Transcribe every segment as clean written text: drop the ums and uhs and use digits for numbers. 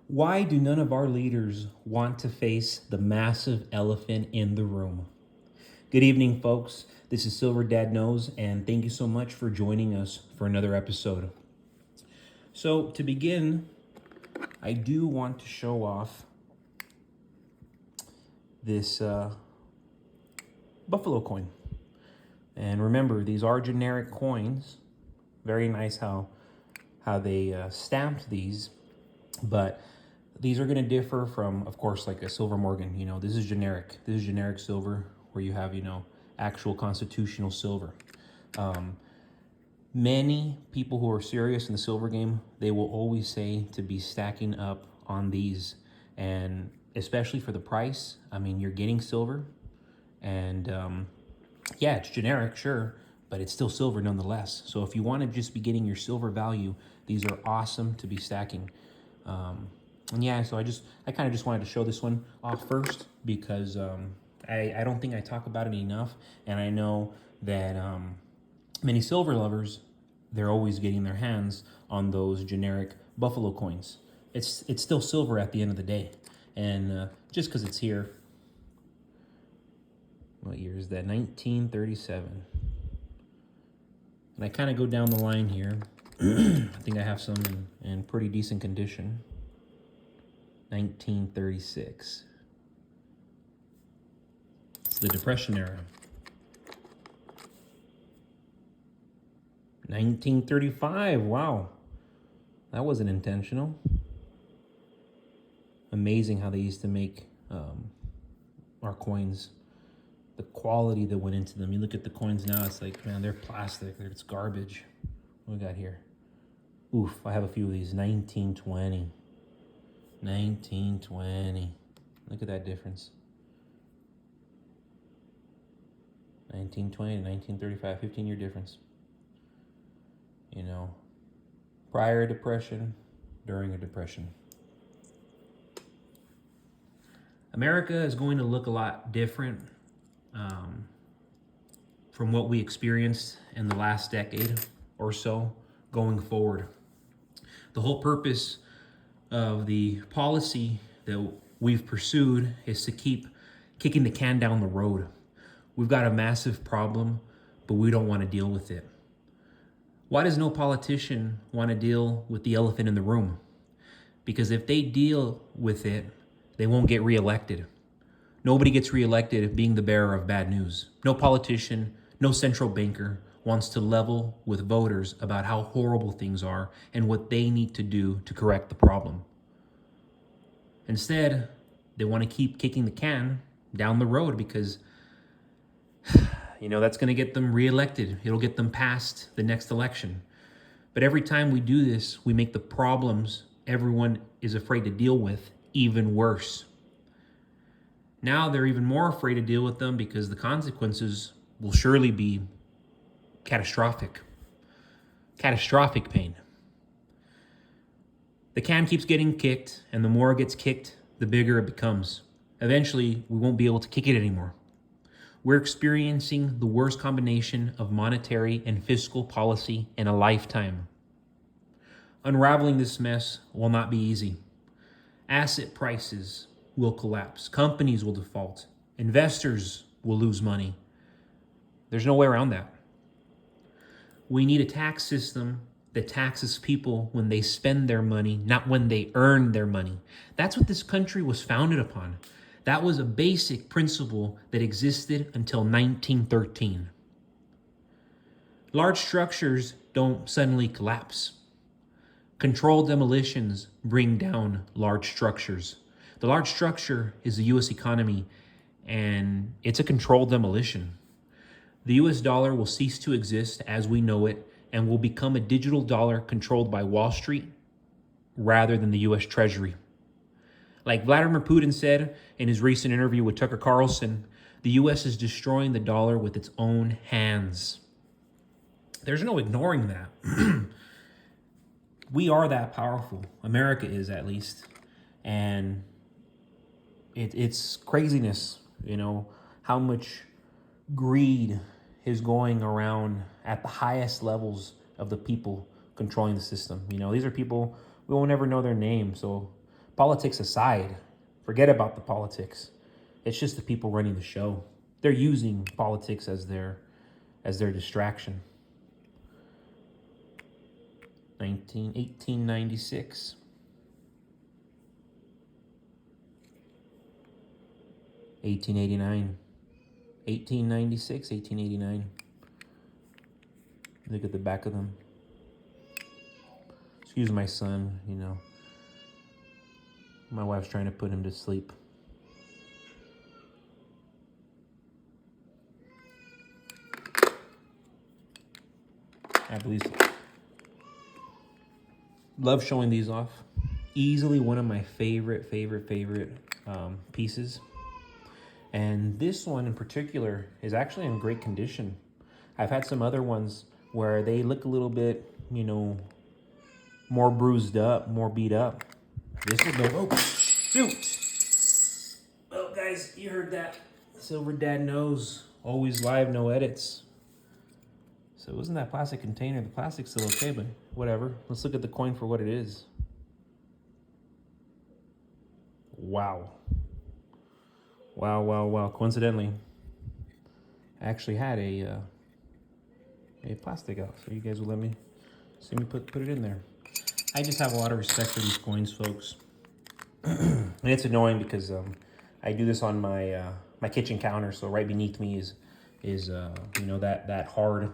Why do none of our leaders want to face the massive elephant in the room? Good evening, folks. This is Silver Dad Knows, and thank you so much for joining us for another episode. So, to begin, I do want to show off this buffalo coin. And remember, these are generic coins. Very nice how they stamped these, but these are going to differ from, of course, like a silver Morgan. This is generic. This is generic silver where you have, actual constitutional silver. Many people who are serious in the silver game, they will always say to be stacking up on these. And especially for the price, I mean, you're getting silver. And yeah, it's generic, sure, but it's still silver nonetheless. So if you want to just be getting your silver value, these are awesome to be stacking. And yeah, so I kind of just wanted to show this one off first because I don't think I talk about it enough. And I know that many silver lovers, they're always getting their hands on those generic buffalo coins. It's still silver at the end of the day. And just because it's here, what year is that? 1937. And I kind of go down the line here. I think I have some in pretty decent condition. 1936. It's the Depression era. 1935. Wow. That wasn't intentional. Amazing how they used to make our coins. The quality that went into them. You look at the coins now, it's like, man, they're plastic. It's garbage. What we got here? Oof, I have a few of these. 1920. 1920. Look at that difference. 1920 to 1935, 15-year difference. Prior a depression, during a depression. America is going to look a lot different from what we experienced in the last decade or so going forward. The whole purpose of the policy that we've pursued is to keep kicking the can down the road. We've got a massive problem, but we don't want to deal with it. Why does no politician want to deal with the elephant in the room? Because if they deal with it, they won't get reelected. Nobody gets reelected being the bearer of bad news. No politician, no central banker wants to level with voters about how horrible things are and what they need to do to correct the problem. Instead, they want to keep kicking the can down the road because, that's going to get them reelected. It'll get them past the next election. But every time we do this, we make the problems everyone is afraid to deal with even worse. Now they're even more afraid to deal with them because the consequences will surely be catastrophic. Catastrophic pain. The can keeps getting kicked, and the more it gets kicked, the bigger it becomes. Eventually, we won't be able to kick it anymore. We're experiencing the worst combination of monetary and fiscal policy in a lifetime. Unraveling this mess will not be easy. Asset prices will collapse. Companies will default. Investors will lose money. There's no way around that. We need a tax system that taxes people when they spend their money, not when they earn their money. That's what this country was founded upon. That was a basic principle that existed until 1913. Large structures don't suddenly collapse. Controlled demolitions bring down large structures. The large structure is the U.S. economy, and it's a controlled demolition. The U.S. dollar will cease to exist as we know it and will become a digital dollar controlled by Wall Street rather than the U.S. Treasury. Like Vladimir Putin said in his recent interview with Tucker Carlson, the U.S. is destroying the dollar with its own hands. There's no ignoring that. We are that powerful. America is, at least. And it's craziness, how much greed is going around at the highest levels of the people controlling the system. These are people, we won't ever know their name, so Politics aside, forget about the politics. It's just the people running the show. They're using politics as their distraction. 1896. 1889. 1896, 1889. Look at the back of them. Excuse my son, you know. My wife's trying to put him to sleep. I believe so. Love showing these off. Easily one of my favorite pieces. And this one in particular is actually in great condition. I've had some other ones where they look a little bit, you know, more bruised up, more beat up. This is no, oh, shoot. Well, guys, you heard that. Silver Dad knows, always live, no edits. So it wasn't that plastic container. The plastic's still okay, but whatever. Let's look at the coin for what it is. Wow. Wow, wow, wow. Coincidentally, I actually had a plastic out, so you guys will let me see me put it in there. I just have a lot of respect for these coins, folks. And it's annoying because I do this on my my kitchen counter, so right beneath me is you know, that hard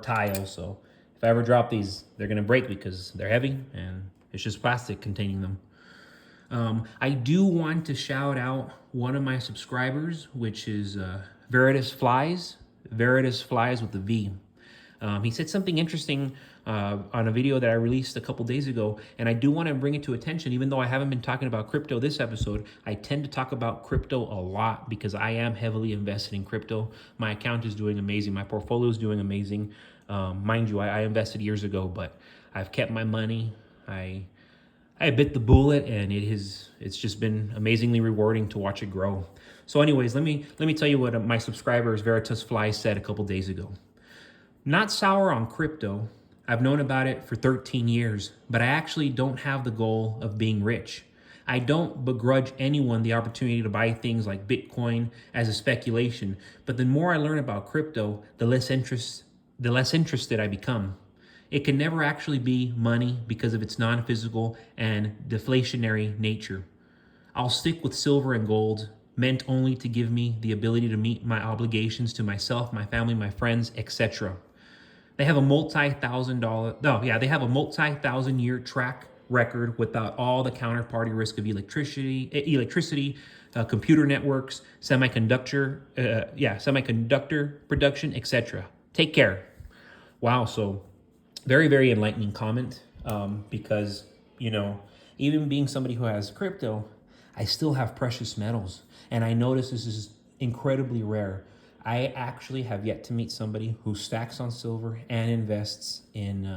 tile. So if I ever drop these, they're gonna break because they're heavy and it's just plastic containing them. I do want to shout out one of my subscribers, which is Veritas Flies with the V. He said something interesting on a video that I released a couple days ago, and I do want to bring it to attention. Even though I haven't been talking about crypto this episode, I tend to talk about crypto a lot because I am heavily invested in crypto. My account is doing amazing. My portfolio is doing amazing. Mind you, I invested years ago, but I've kept my money. I bit the bullet, and it's just been amazingly rewarding to watch it grow. So anyways, let me tell you what my subscribers Veritas Fly said a couple days ago. Not sour on crypto. I've known about it for 13 years, but I actually don't have the goal of being rich. I don't begrudge anyone the opportunity to buy things like Bitcoin as a speculation, but the more I learn about crypto, the less interested I become. It can never actually be money because of its non-physical and deflationary nature. I'll stick with silver and gold, meant only to give me the ability to meet my obligations to myself, my family, my friends, etc. They have a multi-thousand-year track record without all the counterparty risk of electricity, computer networks, semiconductor production, etc. Take care. Wow, so very, very enlightening comment, because, you know, even being somebody who has crypto, I still have precious metals. And I notice this is incredibly rare. I actually have yet to meet somebody who stacks on silver and invests in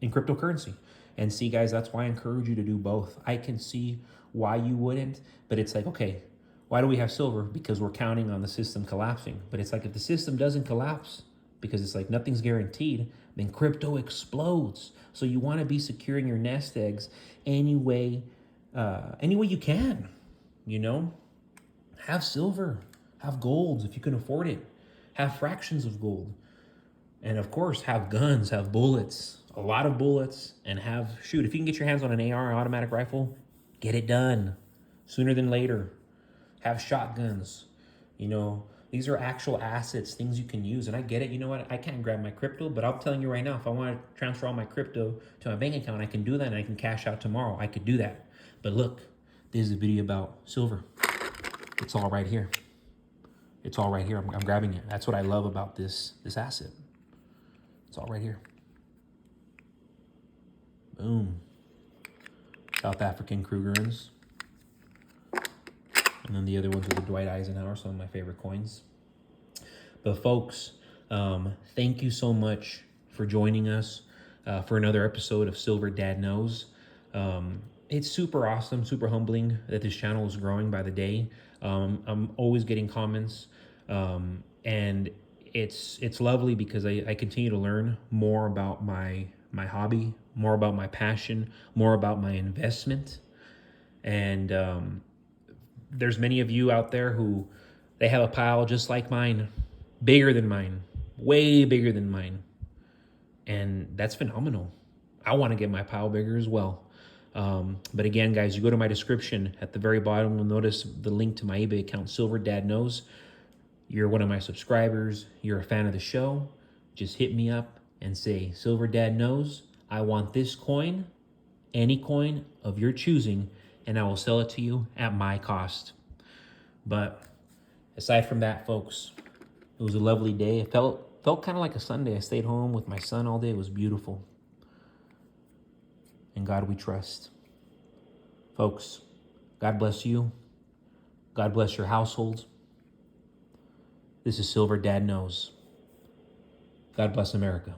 cryptocurrency. And see, guys, that's why I encourage you to do both. I can see why you wouldn't, but it's like, okay, why do we have silver? Because we're counting on the system collapsing. But it's like, if the system doesn't collapse, because it's like nothing's guaranteed, then crypto explodes. So you want to be securing your nest eggs any way you can, you know? Have silver, have gold if you can afford it, have fractions of gold. And of course, have guns, have bullets, a lot of bullets, and if you can get your hands on an AR, an automatic rifle, get it done sooner than later. Have shotguns, you know, these are actual assets, things you can use. And I get it. You know what? I can't grab my crypto, but I'm telling you right now, if I want to transfer all my crypto to my bank account, I can do that and I can cash out tomorrow. I could do that. But look, this is a video about silver. It's all right here. It's all right here. I'm grabbing it. That's what I love about this asset. It's all right here. Boom. South African Krugerrands. And then the other ones are the Dwight Eisenhower, some of my favorite coins. But folks, thank you so much for joining us for another episode of Silver Dad Knows. It's super awesome, super humbling that this channel is growing by the day. I'm always getting comments, and it's lovely because I continue to learn more about my hobby, more about my passion, more about my investment. And there's many of you out there who they have a pile just like mine, bigger than mine, way bigger than mine. And that's phenomenal. I want to get my pile bigger as well. But again, guys, you go to my description at the very bottom, you'll notice the link to my eBay account, Silver Dad Knows. You're one of my subscribers, you're a fan of the show, just hit me up and say, Silver Dad Knows, I want this coin, any coin of your choosing, and I will sell it to you at my cost. But aside from that, folks, it was a lovely day. It felt kind of like a Sunday. I stayed home with my son all day. It was beautiful. In God we trust. Folks, God bless you. God bless your household. This is Silver Dad Knows. God bless America.